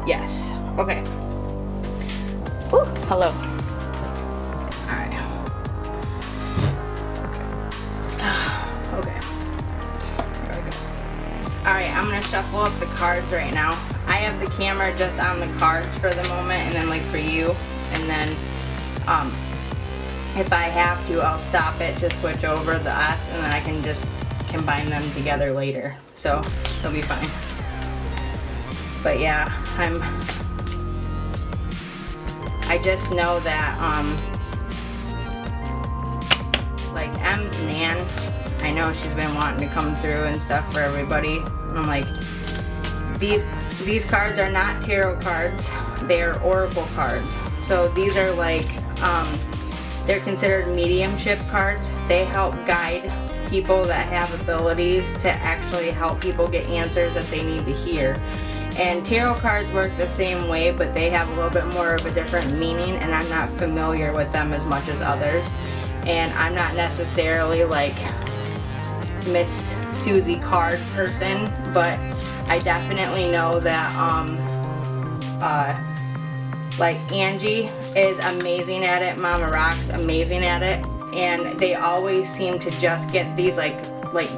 Yes. Okay. Whew, hello. Alright. Okay. There we go. Alright, I'm gonna shuffle up the cards right now. I have the camera just on the cards for the moment, and then like for you, and then if I have to, I'll stop it to switch over the S, and then I can just combine them together later. So it'll be fine. But yeah, I just know that like M's Nan, I know she's been wanting to come through and stuff for everybody. I'm like, these cards are not tarot cards, they are oracle cards. So these are like they're considered mediumship cards. They help guide people that have abilities to actually help people get answers that they need to hear. And tarot cards work the same way, but they have a little bit more of a different meaning, and I'm not familiar with them as much as others. And I'm not necessarily like Miss Susie card person, but I definitely know that like Angie is amazing at it, Mama Rock's amazing at it, and they always seem to just get these like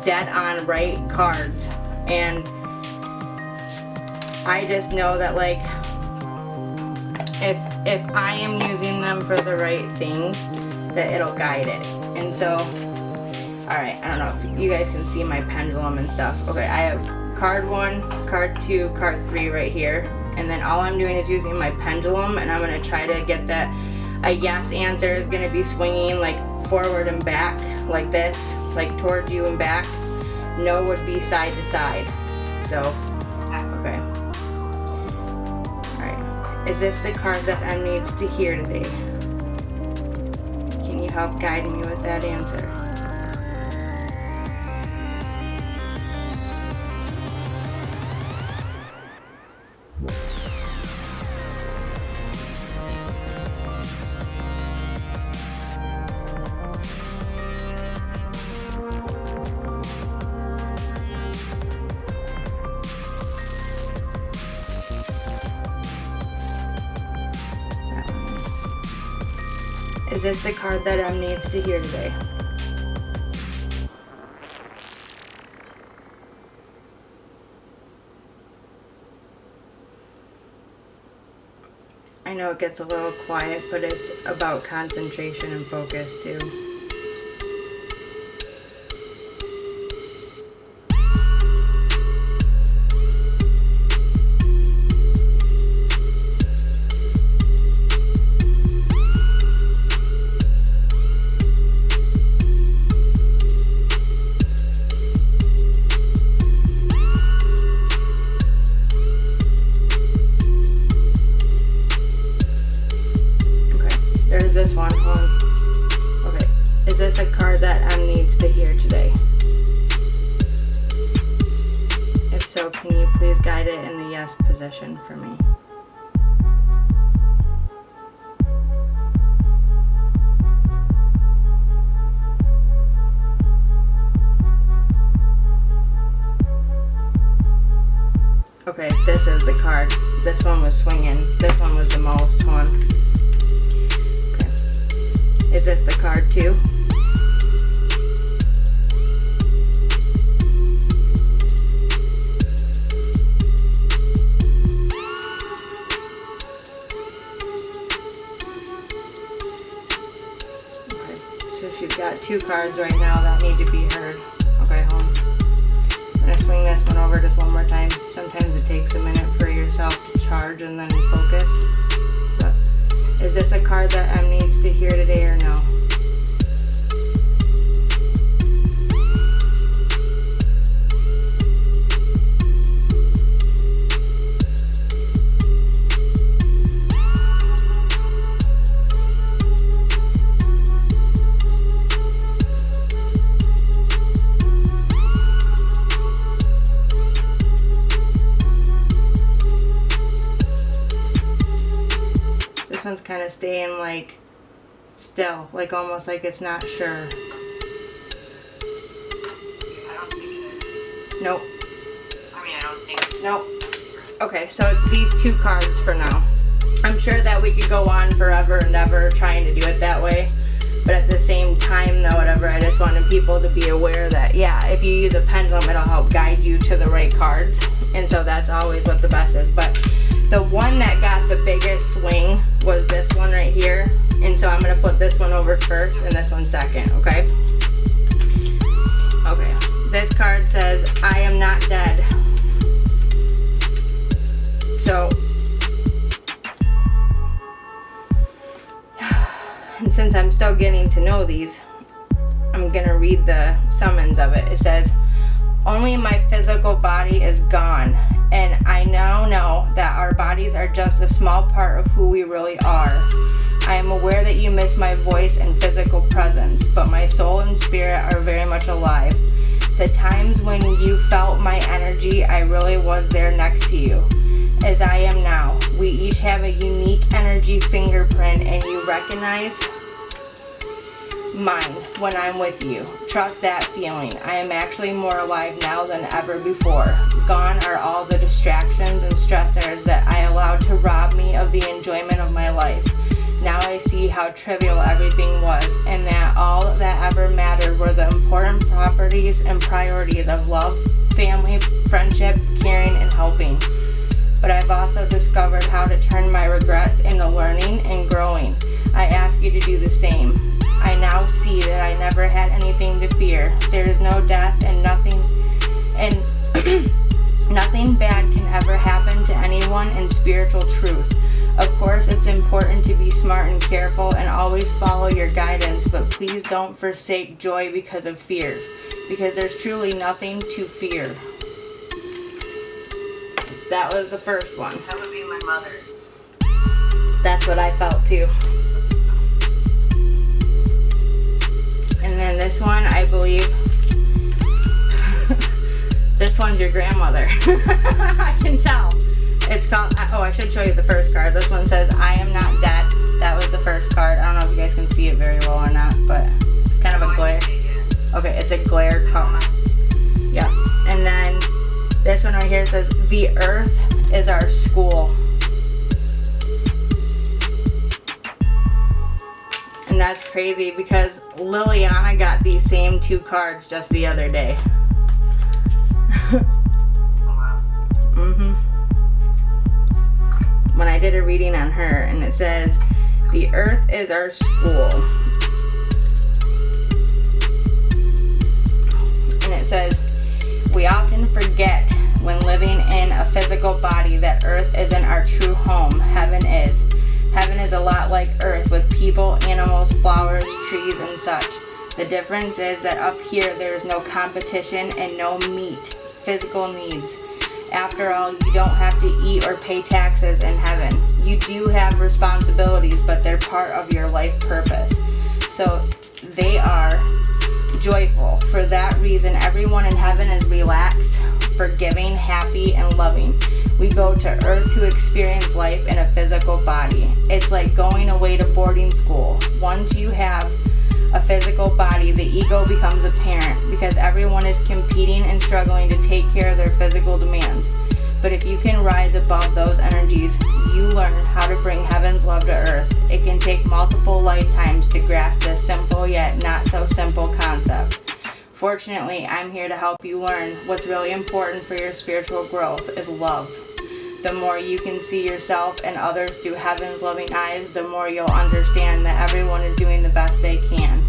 dead on right cards. And I just know that like if I am using them for the right things, that it'll guide it. And so, alright, I don't know if you guys can see my pendulum and stuff. Okay, I have card 1, card 2, card 3 right here. And then all I'm doing is using my pendulum, and I'm going to try to get that a yes answer is going to be swinging like forward and back like this, like towards you and back. No would be side to side. So, okay. Alright. Is this the card that M needs to hear today? Can you help guide me with that answer? Is this the card that M needs to hear today? I know it gets a little quiet, but it's about concentration and focus too. This one, okay, is this a card that M needs to hear today? If so, can you please guide it in the yes position for me? Okay, this is the card. This one was swinging. This one was the most one. Is this the card too? Okay, so she's got 2 cards right now that need to be heard. Okay, hold on. I'm gonna swing this one over just one more time. Sometimes it takes a minute for yourself to charge and then focus. But is this a card that M needs to hear today or no? This one's kind of staying like still, like almost like it's not sure. I don't think it is. Nope. I mean, I don't think. Nope. Okay, so it's these 2 cards for now. I'm sure that we could go on forever and ever trying to do it that way. But at the same time, though, whatever, I just wanted people to be aware that, yeah, if you use a pendulum, it'll help guide you to the right cards. And so that's always what the best is. But the one that got the biggest swing was this one right here. And so I'm going to flip this one over first and this one second, okay? Okay, this card says, I am not dead. So, and since I'm still getting to know these, I'm gonna read the summons of it. It says, only my physical body is gone, and I now know that our bodies are just a small part of who we really are. I am aware that you miss my voice and physical presence, but my soul and spirit are very much alive. The times when you felt my energy, I really was there next to you, as I am now. We each have a unique energy fingerprint, and you recognize mine when I'm with you. Trust that feeling. I am actually more alive now than ever before. Gone are all the distractions and stressors that I allowed to rob me of the enjoyment of my life. Now I see how trivial everything was, and that all that ever mattered were the important properties and priorities of love, family, friendship, caring, and helping. But I've also discovered how to turn my regrets into learning and growing. I ask you to do the same. I now see that I never had anything to fear. There is no death and nothing bad can ever happen to anyone in spiritual truth. Of course, it's important to be smart and careful and always follow your guidance, but please don't forsake joy because of fears, because there's truly nothing to fear. That was the first one. That would be my mother. That's what I felt too. And then this one, I believe, this one's your grandmother. I can tell. It's called, oh, I should show you the first card. This one says, I am not dead. That was the first card. I don't know if you guys can see it very well or not, but it's kind of a glare. Okay, it's a glare card. Yeah. And then this one right here says, the earth is our school. And that's crazy because Liliana got these same 2 cards just the other day. When I did a reading on her, and it says, the earth is our school. And it says, we often forget when living in a physical body that earth isn't our true home. Heaven is. Heaven is a lot like earth with people, animals, flowers, trees, and such. The difference is that up here there is no competition and no physical needs. After all, you don't have to eat or pay taxes in heaven. You do have responsibilities, but they're part of your life purpose. So they are joyful. For that reason, everyone in heaven is relaxed, forgiving, happy, and loving. We go to earth to experience life in a physical body. It's like going away to boarding school. Once you have a physical body, the ego becomes apparent because everyone is competing and struggling to take care of their physical demands. But if you can rise above those energies, you learn how to bring heaven's love to earth. It can take multiple lifetimes to grasp this simple yet not so simple concept. Fortunately, I'm here to help you learn what's really important for your spiritual growth is love. The more you can see yourself and others through heaven's loving eyes, the more you'll understand that everyone is doing the best they can.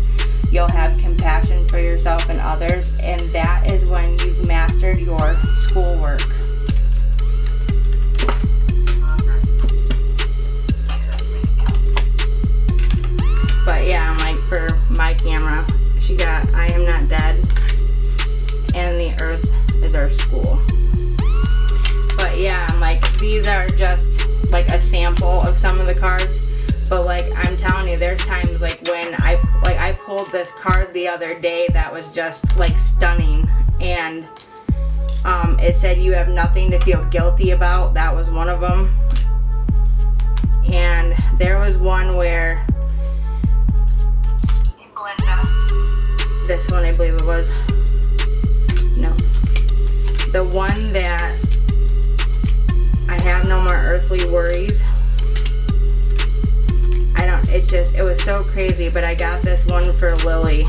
You'll have compassion for yourself and others, and that is when you've mastered your schoolwork. But yeah, I'm like, for my camera, she got I am not dead, and the earth is our school. But yeah, I'm like, these are just like a sample of some of the cards. But like, I'm telling you, there's times like when I pulled this card the other day that was just like stunning. And it said you have nothing to feel guilty about. That was one of them. And there was one where, this one I believe it was, no, the one that so crazy, but I got this one for Lily,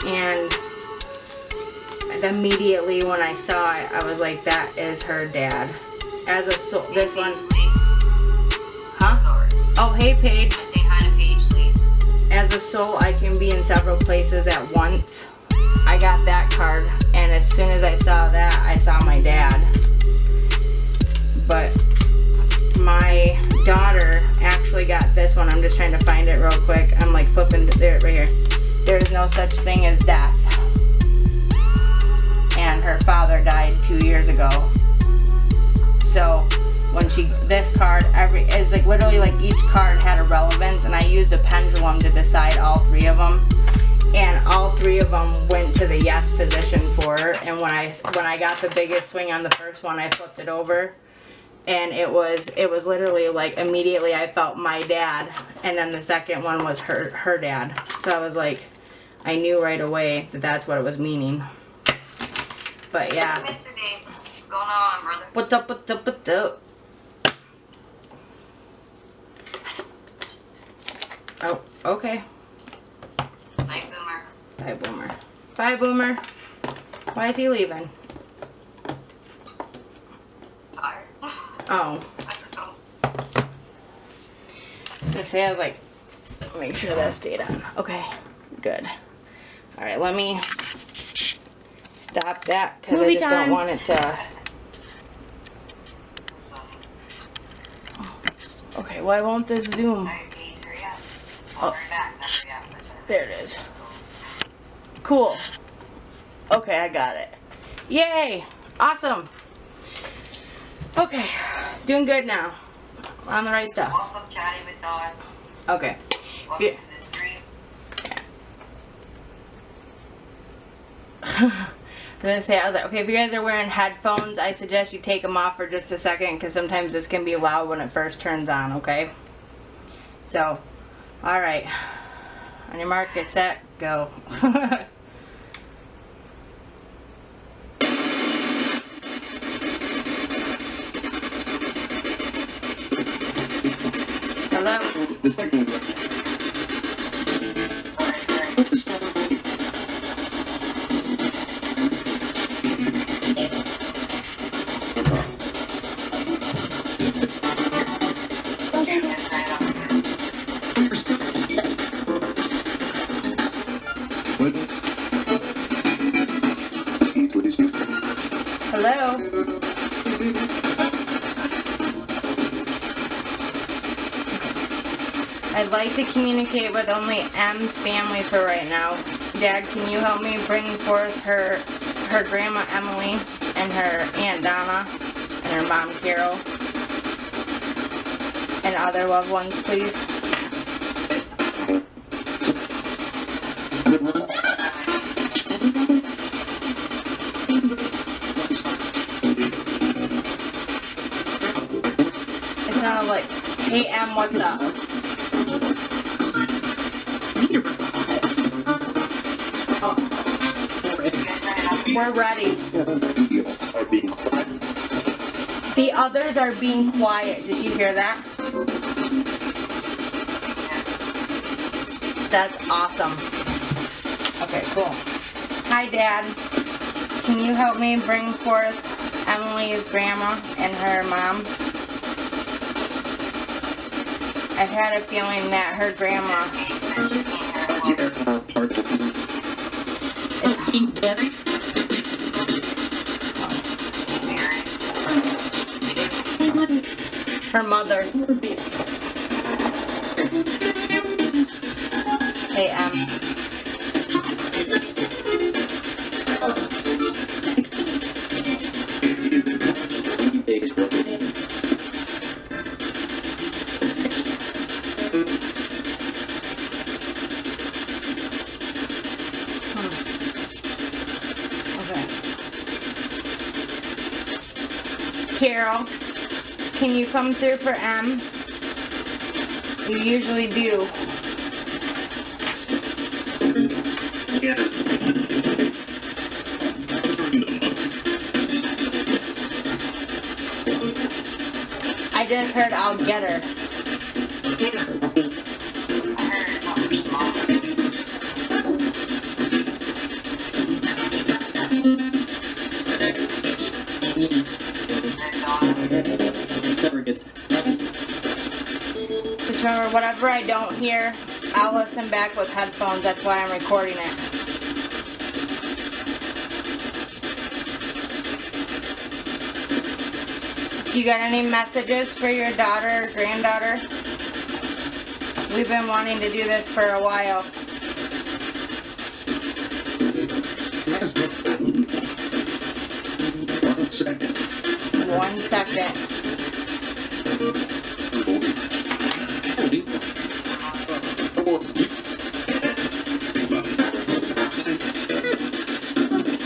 and immediately when I saw it, I was like, that is her dad. As a soul, this one, huh? Oh, hey Paige. Say hi to Paige, please. As a soul, I can be in several places at once. I got that card, and as soon as I saw that, I saw my dad. But my daughter actually got this one. I'm just trying to find it real quick. I'm like flipping there, right here. There is no such thing as death. And her father died 2 years ago. So when this card, it's like literally like each card had a relevance, and I used a pendulum to decide all 3 of them. And all 3 of them went to the yes position for her. And when I got the biggest swing on the first one, I flipped it over. And it was literally like immediately I felt my dad, and then the second one was her dad. So I was like, I knew right away that that's what it was meaning. But yeah. Mr. Dave, what's going on, brother? What's up, what's up, what's up? Oh, okay. Night Boomer. Bye, Boomer. Bye, Boomer. Why is he leaving? Tired. Oh. I don't know. I was gonna say, I was like, make sure that stayed on. Okay, good. Alright, let me stop that because I just don't want it to. Okay, why won't this zoom? Alright, Paige, hurry up. Hurry back. Not hurry up. There it is. Cool. Okay, I got it. Yay! Awesome. Okay, doing good now. We're on the right stuff. Welcome, Chatty with Dog. Okay. Welcome to the stream. I'm gonna say, I was like, okay, if you guys are wearing headphones, I suggest you take them off for just a second, because sometimes this can be loud when it first turns on, okay? So, alright. On your mark, get set, go. Hello? The second one. Hello? I'd like to communicate with only M's family for right now. Dad, can you help me bring forth her grandma Emily and her Aunt Donna and her mom Carol and other loved ones, please? It sounded like, hey M, what's up? We're ready. The others are being quiet. Did you hear that? That's awesome. Okay, cool. Hi, Dad. Can you help me bring forth Emily's grandma and her mom? I've had a feeling that her grandma her mother. Hey, Carol, can you come through for M? You usually do. I just heard I'll get her. I heard Never gets. Just remember, whatever I don't hear, I'll listen back with headphones. That's why I'm recording it. You got any messages for your daughter or granddaughter? We've been wanting to do this for a while. One second.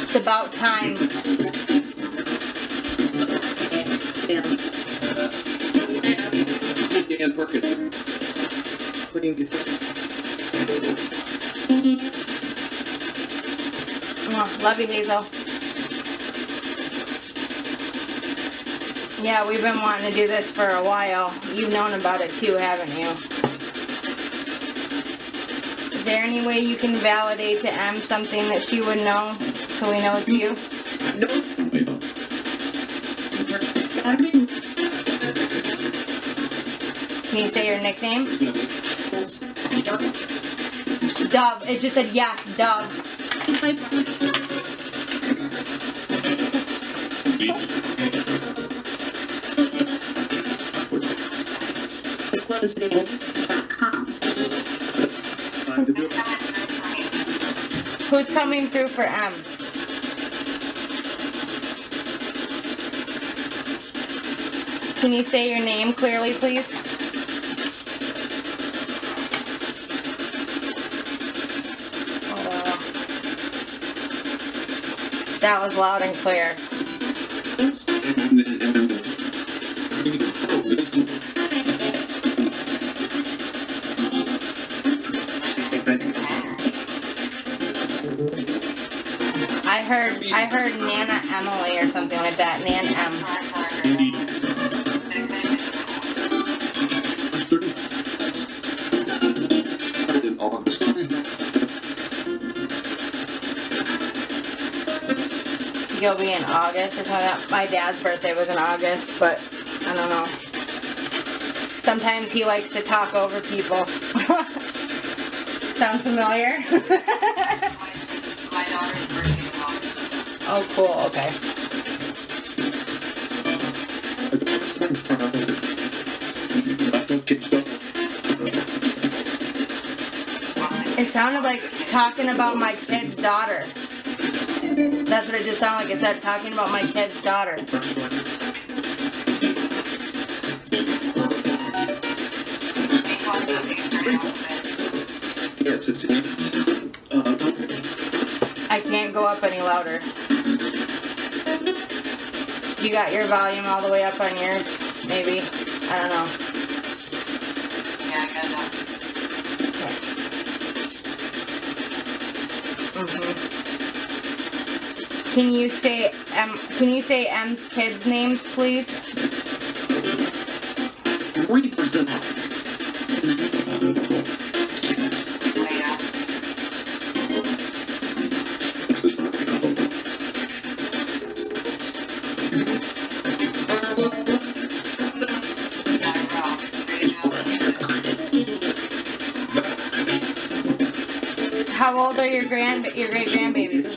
It's about time. Love you, Hazel. Yeah, we've been wanting to do this for a while. You've known about it too, haven't you? Is there any way you can validate to Em something that she would know so we know it's you? Can you say your nickname? Dove. It just said yes, Dove. Who's coming through for M? Can you say your name clearly, please? That was loud and clear. I heard Nana Emily or something like that. Nan M. You'll be in August or something. My dad's birthday was in August, but I don't know. Sometimes he likes to talk over people. Sound familiar? My daughter's birthday is August. Oh, cool. Okay. It sounded like talking about my kid's daughter. That's what it just sounded like. It said talking about my kid's daughter. Yes, it's. I can't go up any louder. You got your volume all the way up on yours? Maybe. I don't know. Yeah, I got that. Can you say M's kids' names, please? 3%. Yeah. How old are your great grandbabies?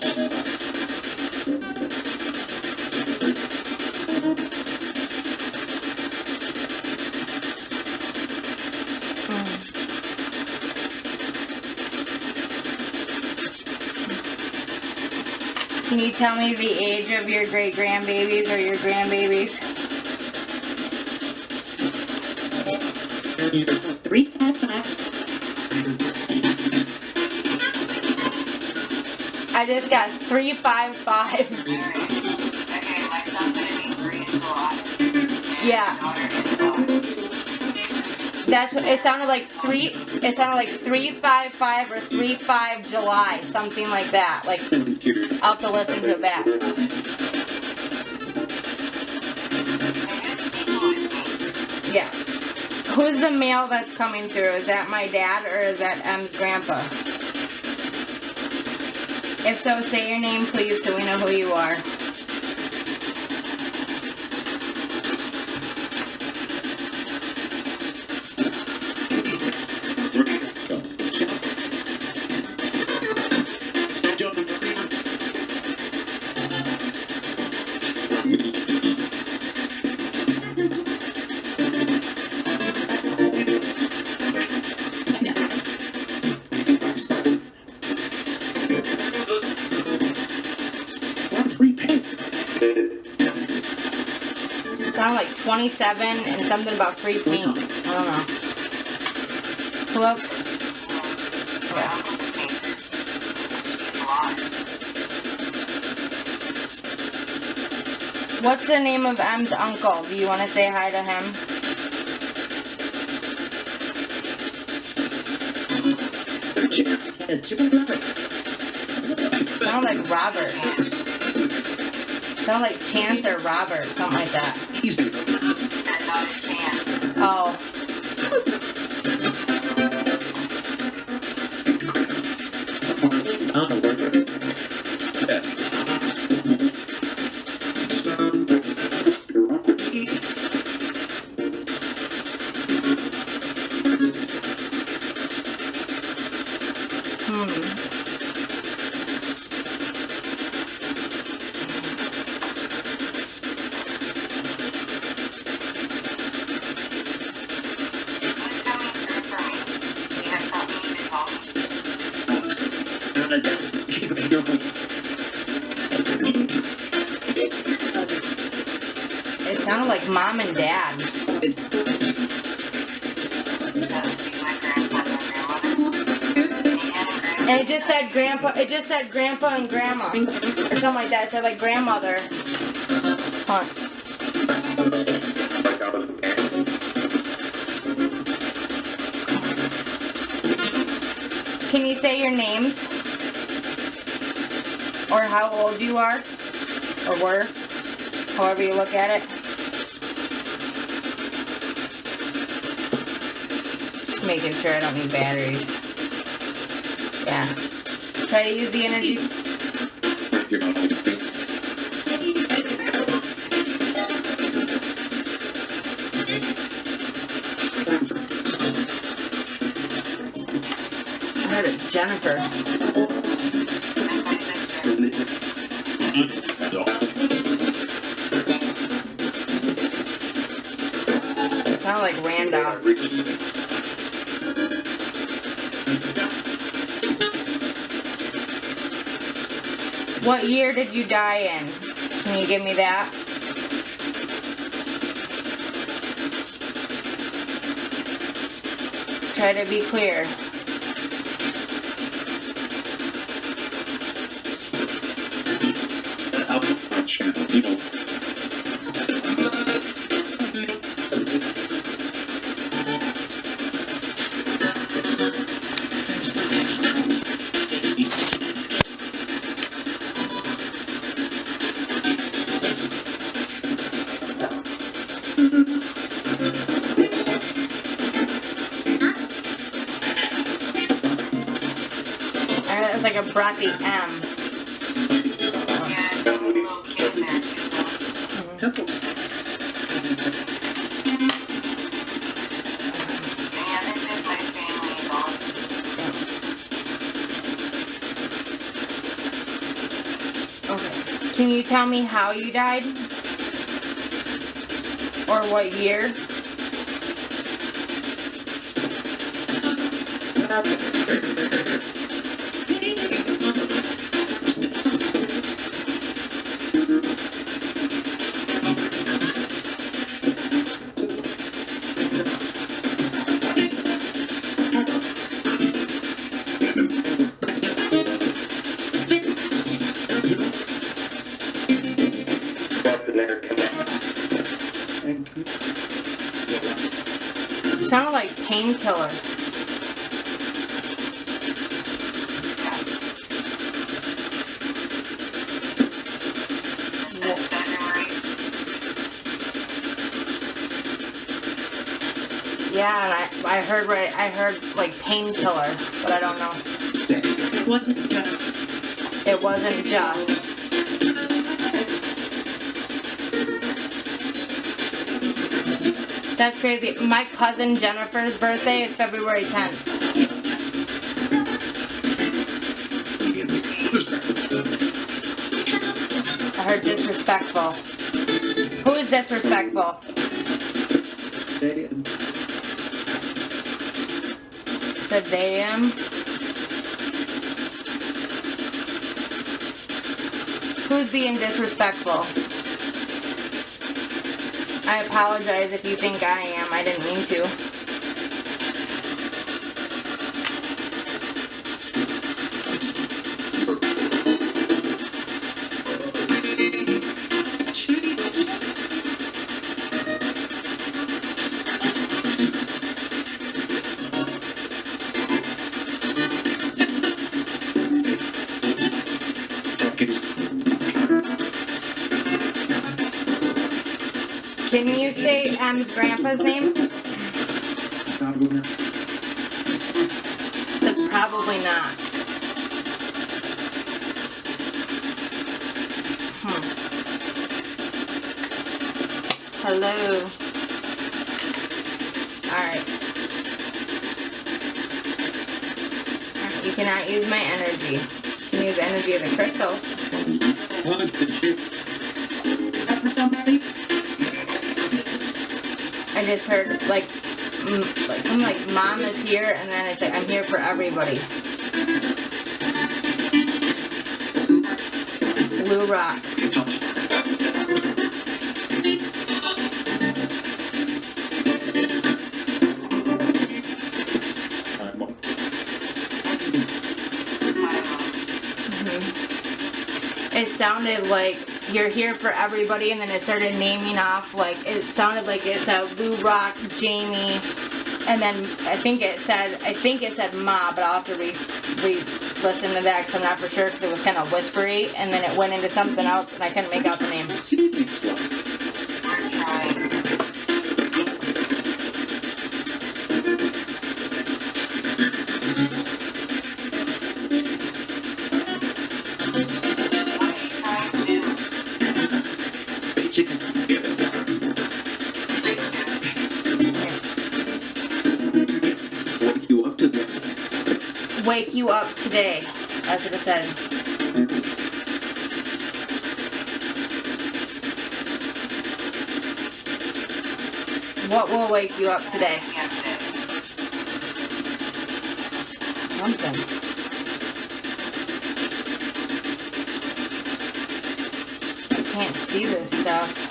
Can you tell me the age of your great grandbabies or your grandbabies? 355. I just got 355. Okay, my son's gonna be 3 in July. Yeah. My daughter is August. That's what it sounded like. It sounded like 355 or 35 July, something like that. Like I'll have to listen to it back. They just speak with me. Yeah. Who's the male that's coming through? Is that my dad or is that M's grandpa? If so, say your name please so we know who you are. It sounded like 27 and something about free paint. I don't know. Who else? My uncle's a painter. He's alive. What's the name of M's uncle? Do you want to say hi to him? Sound like Robert. Sound like Chance or Robert, something like that. Said not a chance. Oh. Who's coming through for me? You have something you can tell me? It sounded like Mom and Dad. That would be my grandfather and grandmother. And it just said grandpa, and grandma. Or something like that. It said like grandmother. Huh. Can you say your names? Or how old you are? Or were? However you look at it. Just making sure I don't need batteries. Yeah. Try to use the energy. You're not listening. I heard it, Jennifer. That's my sister. Sound like Randolph. What year did you die in? Can you give me that? Try to be clear. It was like a breathy M. Yeah, it's a little kid in there too, though. And yeah, this is my family dog. Okay. Can you tell me how you died? Or what year? Sounded like painkiller. Said February. Yeah, and I heard like painkiller, but I don't know. It wasn't just. It wasn't just. That's crazy. My cousin Jennifer's birthday is February 10th. I heard disrespectful. Who is disrespectful? Said they am. Who's being disrespectful? I apologize if you think I am. I didn't mean to. Can you say M's grandpa's name? So probably not. Hello. Alright. You cannot use my energy. You can use the energy of the crystals. I just heard like something like mom is here, and then it's like I'm here for everybody. Blue rock. It sounded like you're here for everybody, and then it started naming off, like, it sounded like it said Blue Rock, Jamie, and then I think it said Ma, but I'll have to re-listen to that because I'm not for sure, because it was kind of whispery, and then it went into something else, and I couldn't make out the name. Wake you up today. That's what it said. What will wake you up today? Something. I can't see this stuff.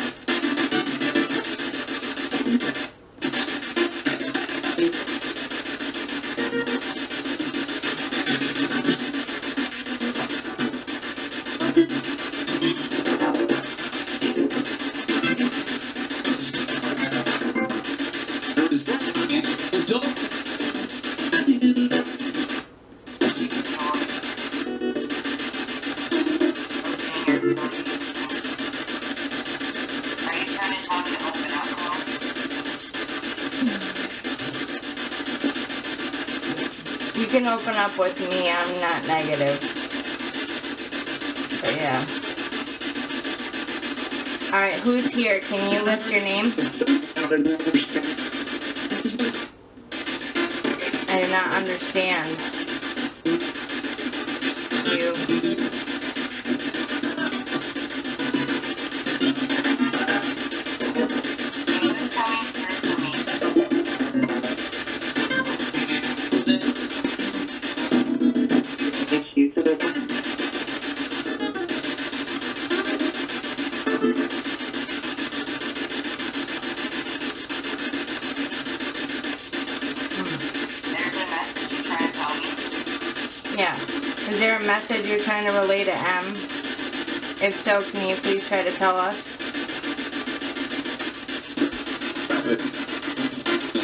You can open up with me, I'm not negative. But yeah. Alright, who's here? Can you list your name? I do not understand. You. Yeah. Is there a message you're trying to relay to M? If so, can you please try to tell us?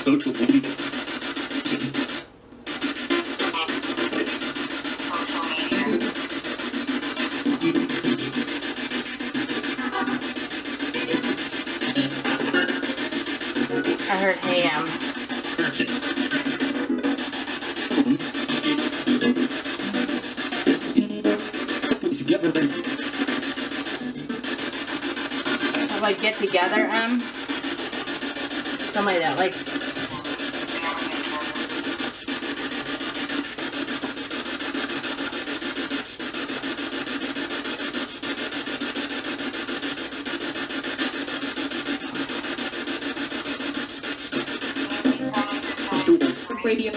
Social media. I heard hey M. So like get together M? Something like that, like radio.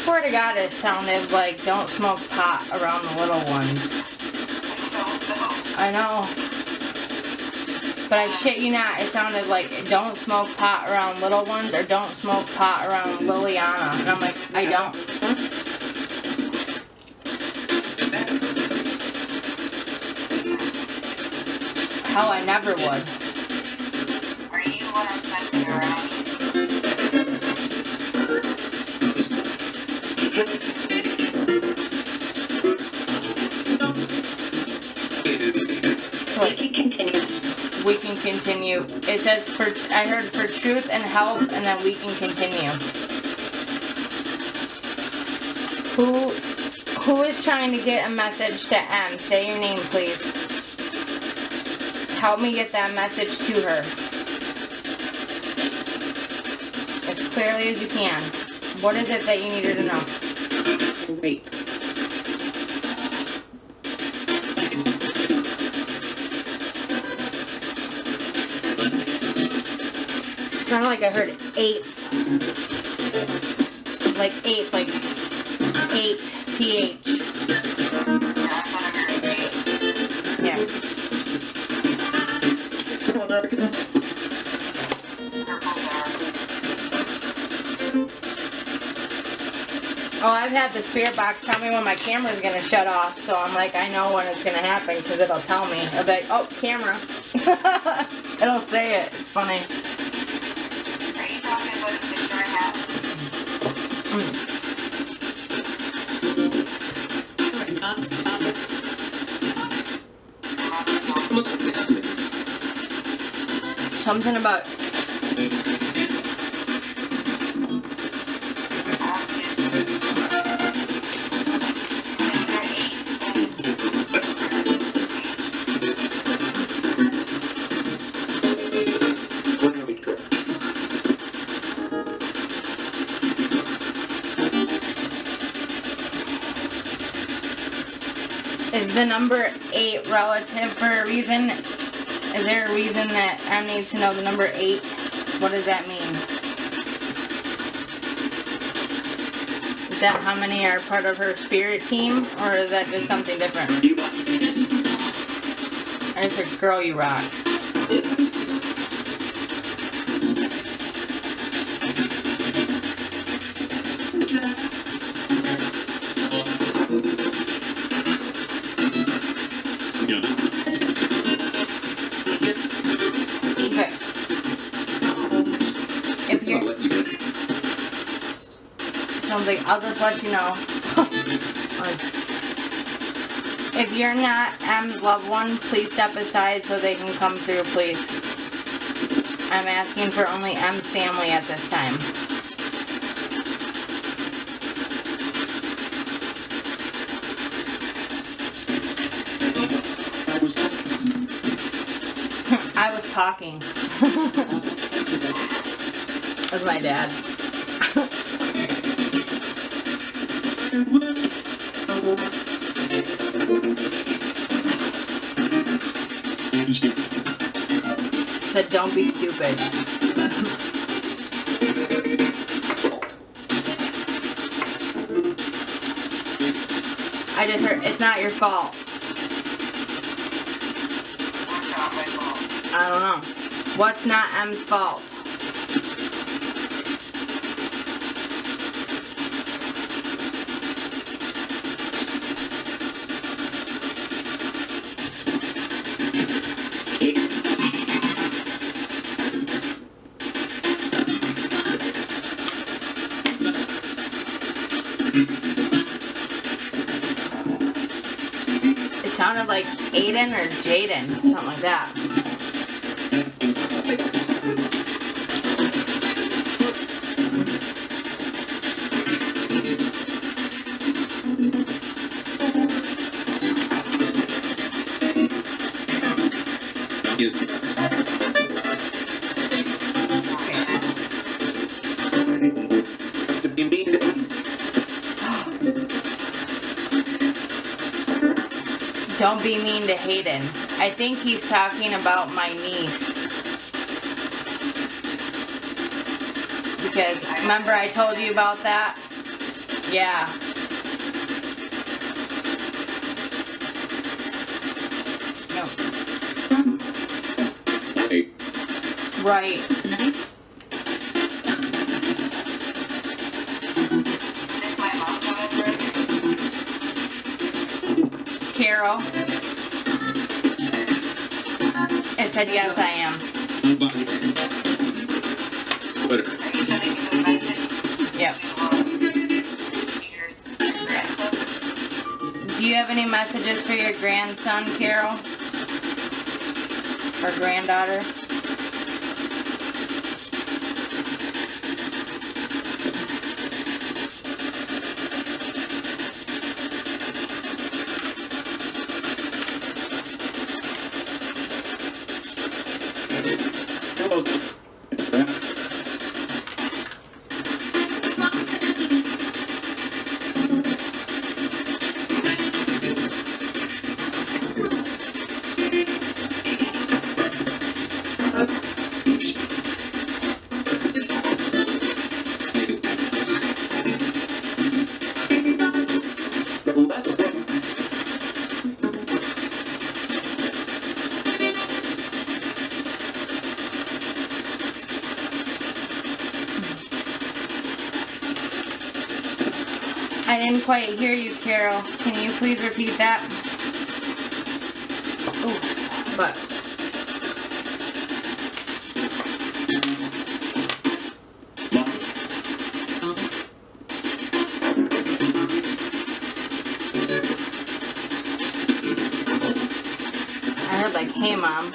swear to God, it sounded like don't smoke pot around the little ones. I know. But I shit you not, it sounded like don't smoke pot around little ones or don't smoke pot around Liliana. And I'm like, I don't. Hell, I never would. Are you what I'm sensing around? We can continue. It says I heard for truth and help, and then we can continue. Who is trying to get a message to M? Say your name, please. Help me get that message to her as clearly as you can. What is it that you need her to know? Wait. It sounded like I heard 8. Like 8, like 8 TH. Yeah. Oh, I've had the spirit box tell me when my camera's gonna shut off, so I'm like, I know when it's gonna happen because it'll tell me. It'll be like, oh, camera. It'll say it. It's funny. Are you talking about the picture I have? Something about. Is the number 8 relative for a reason? Is there a reason that M needs to know the number 8? What does that mean? Is that how many are part of her spirit team? Or is that just something different? I just heard, girl, you rock. Something, I'll just let you know. If you're not M's loved one, please step aside so they can come through, please. I'm asking for only M's family at this time. I was talking. That was my dad. Said don't be stupid. I just heard it's not your fault. What's not my fault? I don't know. What's not M's fault? It sounded like Aiden or Jaden, something like that. Don't be mean to Hayden. I think he's talking about my niece. Because remember I told you about that? Yeah. No. Hey, Right. tonight? Is my mom coming over? Carol. It said yes, I am. Twitter. Are you gonna give a message Yep. to your grandson? Do you have any messages for your grandson, Carol? Or granddaughter? I didn't quite hear you, Carol. Can you please repeat that? Ooh, but I heard like, hey, Mom.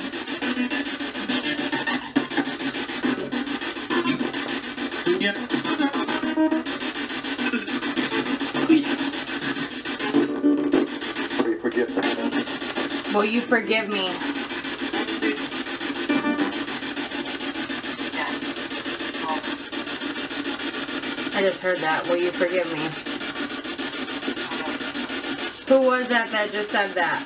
Will you forgive me? I just heard that. Will you forgive me? Who was that just said that?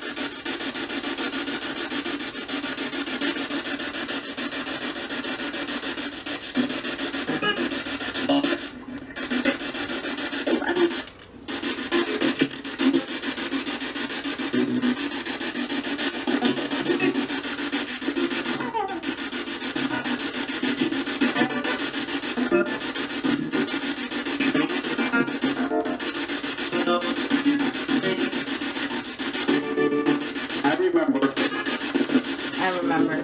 I remember.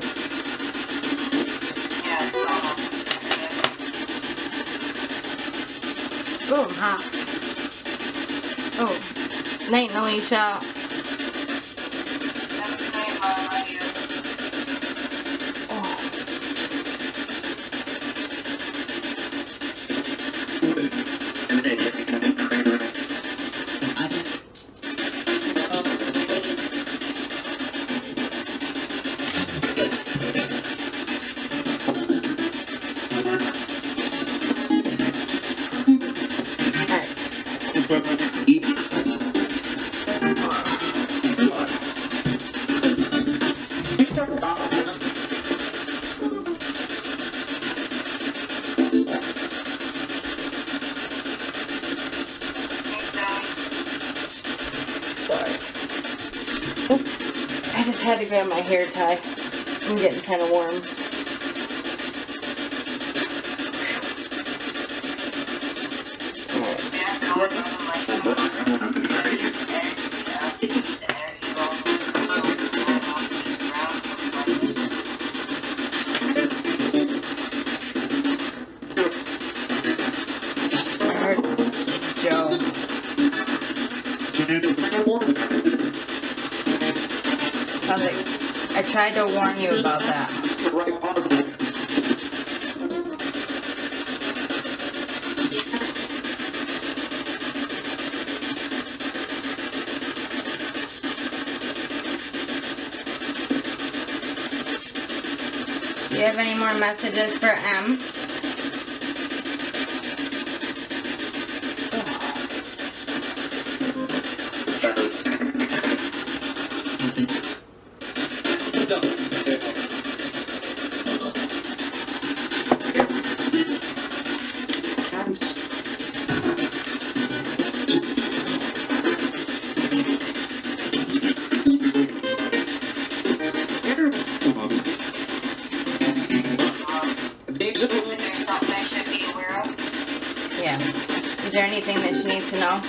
Yeah, Oh, I'm hot. Oh, night, Alicia. have a good night, Mom. I love you. Thanks, Daddy. I just had to grab my hair tie. I'm getting kind of warm. Dad's always on the mic. Energy I heard Joe. Sounds like I tried to warn you about that. Do you have any more messages for M? there anything that she needs to know?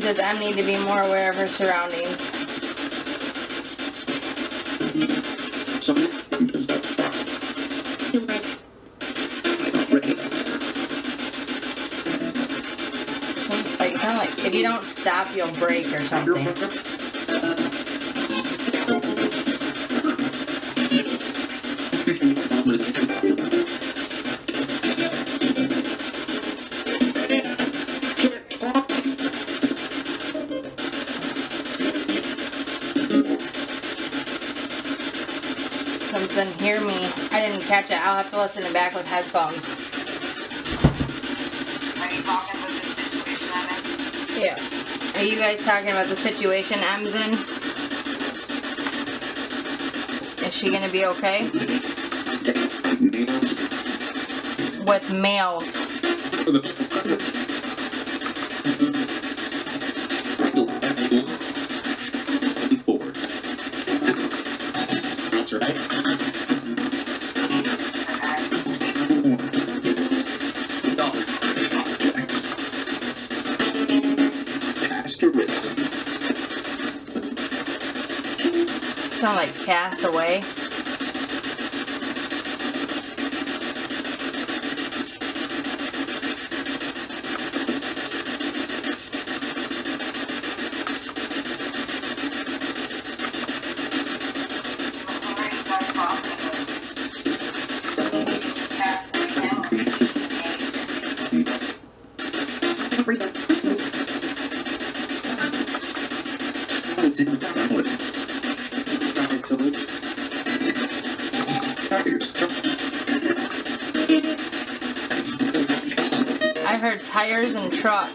Does Em need to be more aware of her surroundings? Like, sound like if you don't stop, you'll break or something. Something, hear me. I didn't catch it. I'll have to listen to back with headphones. Are you talking with the situation I'm in? Yeah. Are you guys talking about the situation Em's in? Is she gonna be okay? With males. Sound like Cast Away. I heard tires and truck.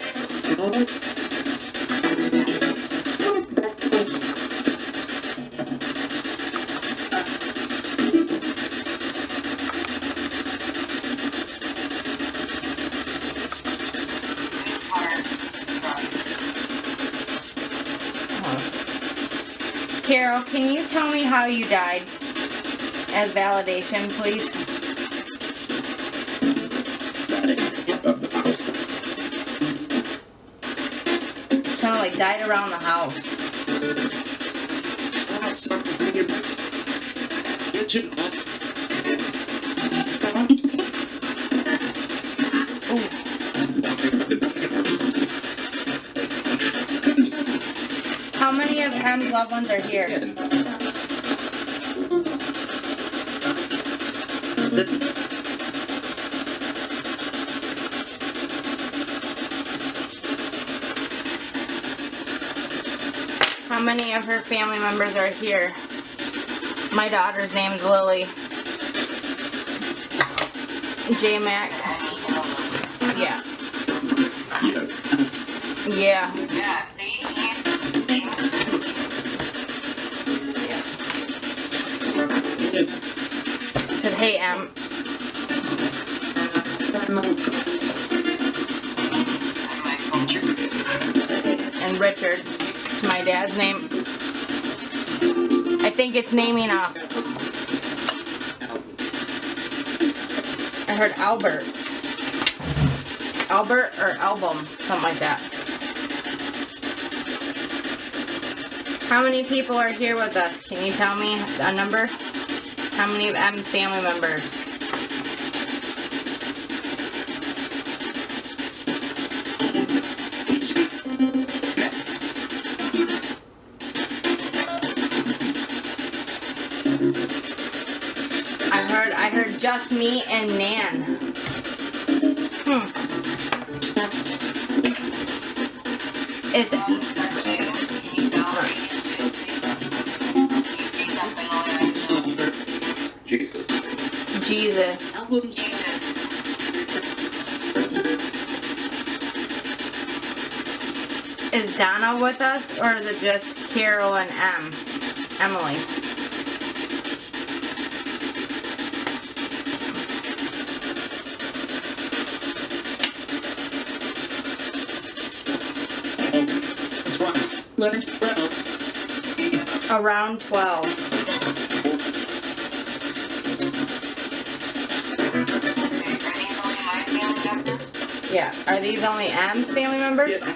Carol, can you tell me how you died? As validation, please. Sounded like died around the house. Ooh. How many of Em's loved ones are here? How many of her family members are here? My daughter's name's Lily. J-Mac. Yeah. Yeah. Yeah, see? Said, hey, Em. And Richard. It's my dad's name. I think it's naming off. I heard Albert. Albert or album. Something like that. How many people are here with us? Can you tell me a number? How many of Em's family members? heard just me and Nan. It's Jesus. Jesus. Is Donna with us, or is it just Carol and Emily? Around 12. Yeah. Are these only M's family members? No,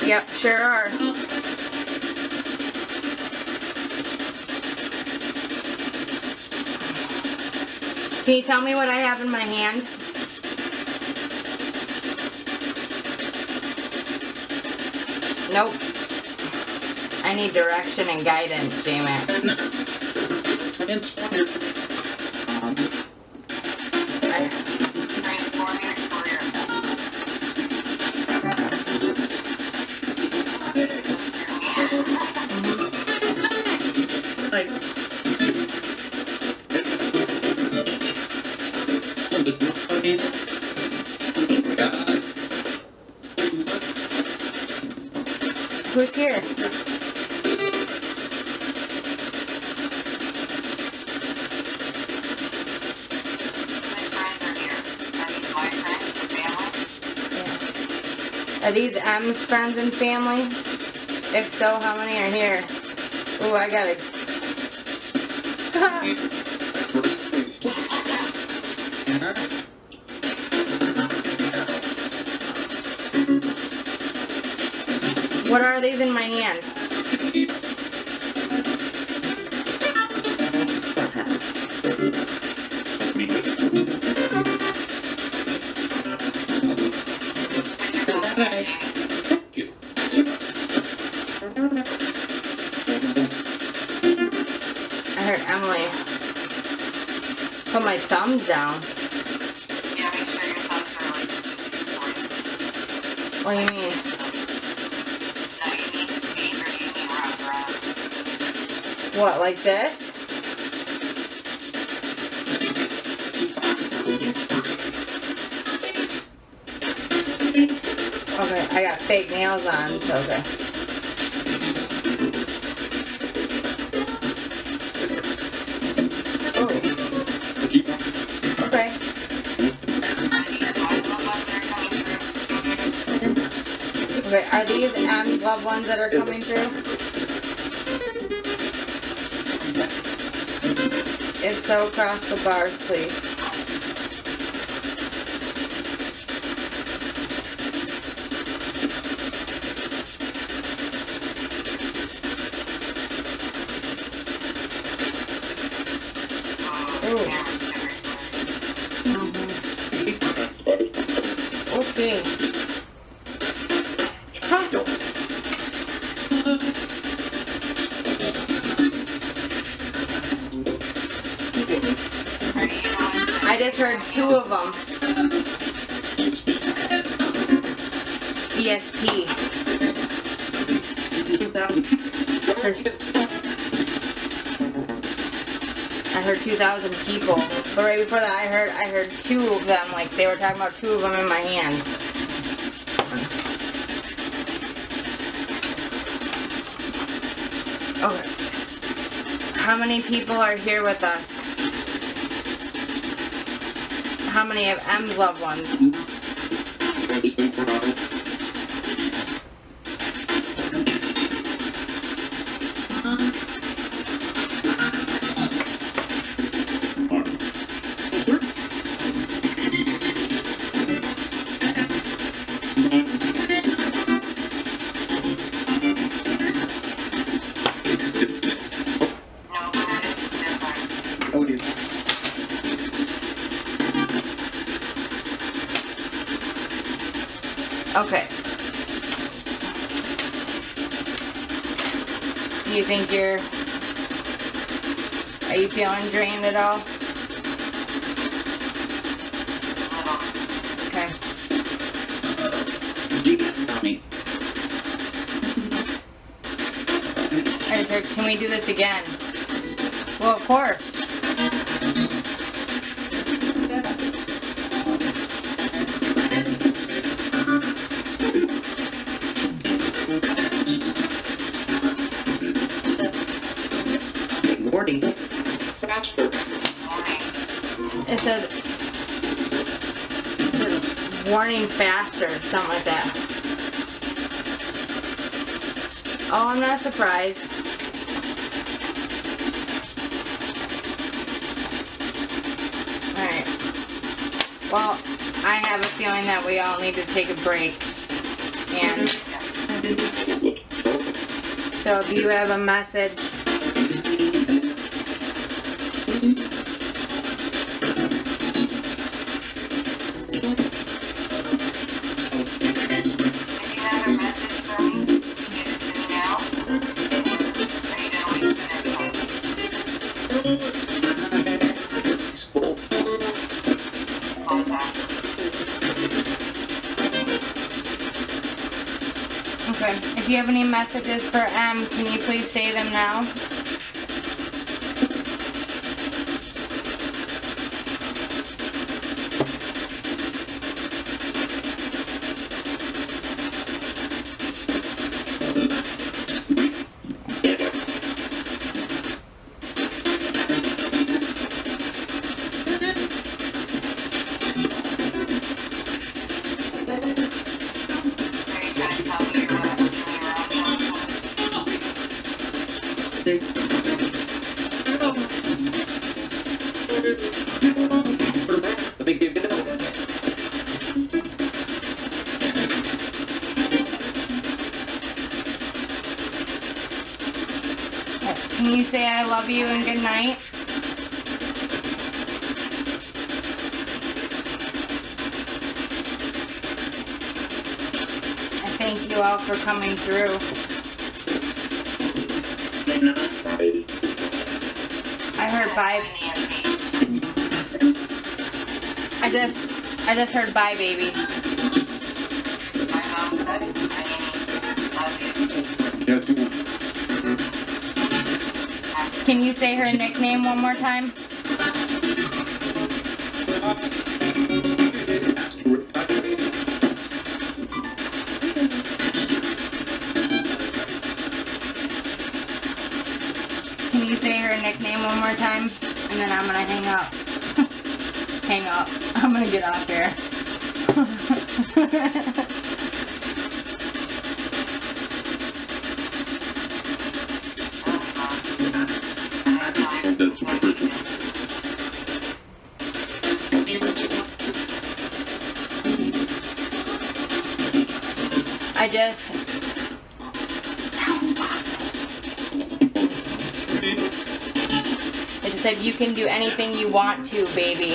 Yep, sure are. Can you tell me what I have in my hand? Nope. I need direction and guidance, J-Mac. Who's here? Are these M's friends and family? If so, how many are here? Ooh, I got it. What are these in my hand? I heard Emily put my thumbs down. Yeah, make sure your thumbs are like What do you mean? no, you need to be or you need wrapped around. What, like this? Okay, I got fake nails on, so okay. Oh. Okay. Okay, are these M's loved ones that are coming through? If so, cross the bars, please. Ooh. Okay. Huh. I just heard two of them. ESP. I heard 2,000 people. But right before that I heard two of them, like they were talking about two of them in my hand. Okay. How many people are here with us? How many of M's loved ones? Okay. You think are you feeling drained at all? Okay. Me. I just heard, can we do this again? Well, of course. Warning. Faster. It said warning faster, something like that. Oh, I'm not surprised. Alright. Well, I have a feeling that we all need to take a break. And so do you have a message? Okay, if you have any messages for M, can you please say them now? The big deal. Can you say I love you and good night? I thank you all for coming through. I heard bye. I just heard bye, baby. Can you say her nickname one more time? Can you say her nickname one more time? And then I'm gonna hang up. Hang up. I'm gonna get off here. I just said you can do anything you want to, baby.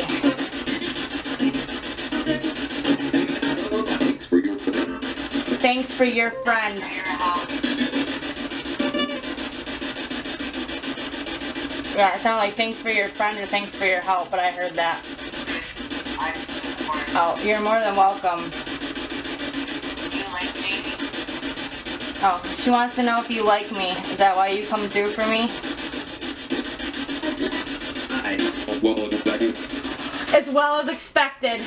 Thanks for your friend. Yeah, it sounded like thanks for your friend or thanks for your help, but I heard that. Oh, you're more than welcome. Oh, she wants to know if you like me. Is that why you come through for me? As well as expected.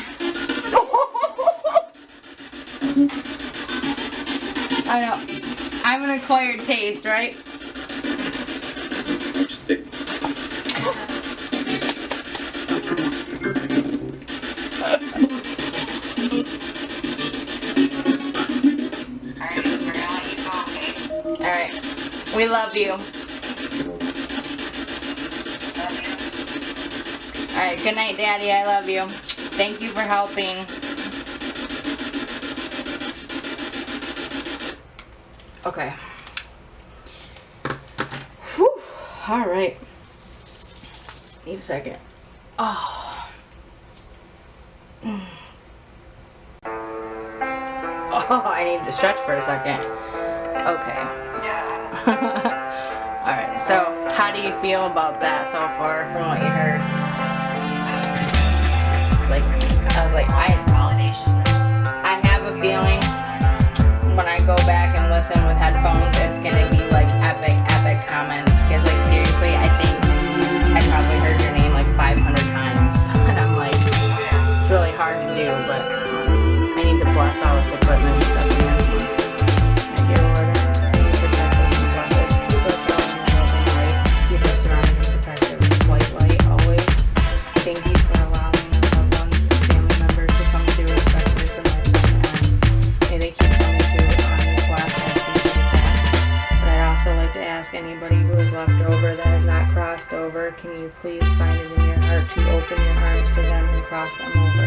I know. I'm an acquired taste, right? Alright. We love you. Alright, good night, Daddy. I love you. Thank you for helping. Okay. Whew. Alright. Need a second. Oh. Oh. need to stretch for a second. Okay. Yeah. Alright, so how do you feel about that so far from what you heard? Like, I was like, Validation. I have a feeling when I go back and listen with headphones, it's gonna be like epic comments. Because like seriously, I think I probably heard your name like 500 times. And I'm like, it's really hard to do, but I need to bless all this equipment and stuff here. My dear Lord, see you protect us and bless us. Keep us all in your love and light. Keep us surrounded and protected with white light always. Thank you for allowing our loved ones and family members to come through, especially for my son and may they keep coming through on this last night, things like that. But I'd also like to ask anybody who is left over that has not crossed over, can you please find it in your heart to open your arms to them and cross them over.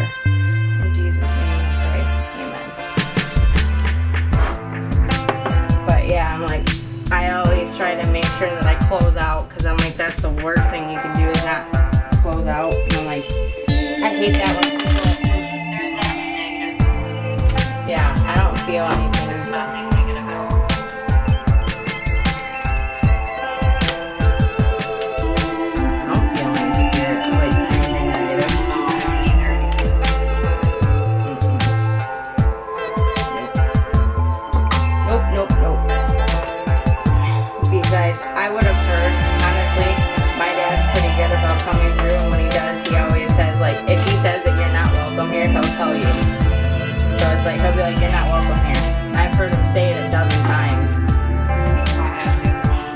In Jesus' name I pray. Amen. But yeah, I'm like, I always try to make sure that I close out, because I'm like, that's the worst thing you can do is not close out. And I'm like, I hate that when people, There's nothing negative. yeah, I don't feel anything. Nothing negative at all. I don't feel any spirit, like anything negative. No, I don't either. Nope. Besides, I would have heard, honestly, my dad's pretty good about coming through, and when he does, he always says, like, if he says that you're not welcome here, he'll tell you. So it's like, he'll be like, you're not welcome here. I've heard him say it a dozen times.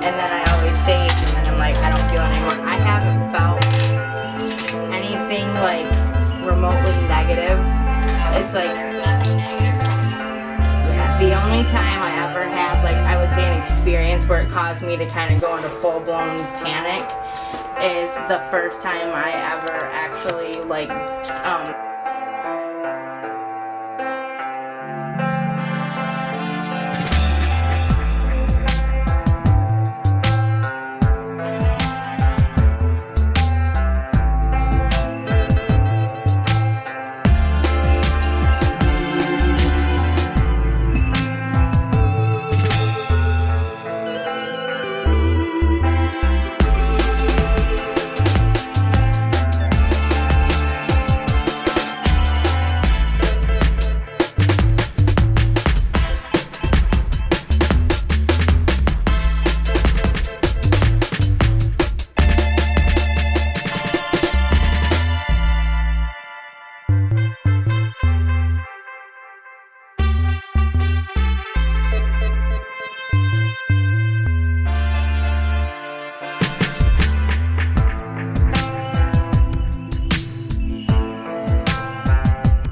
And then I always say it, and then I'm like, I don't feel anymore. I haven't felt anything, like, remotely negative. It's like, There's nothing negative. yeah, the only time I ever had, like, I would say an experience where it caused me to kind of go into full-blown panic is the first time I ever actually, like,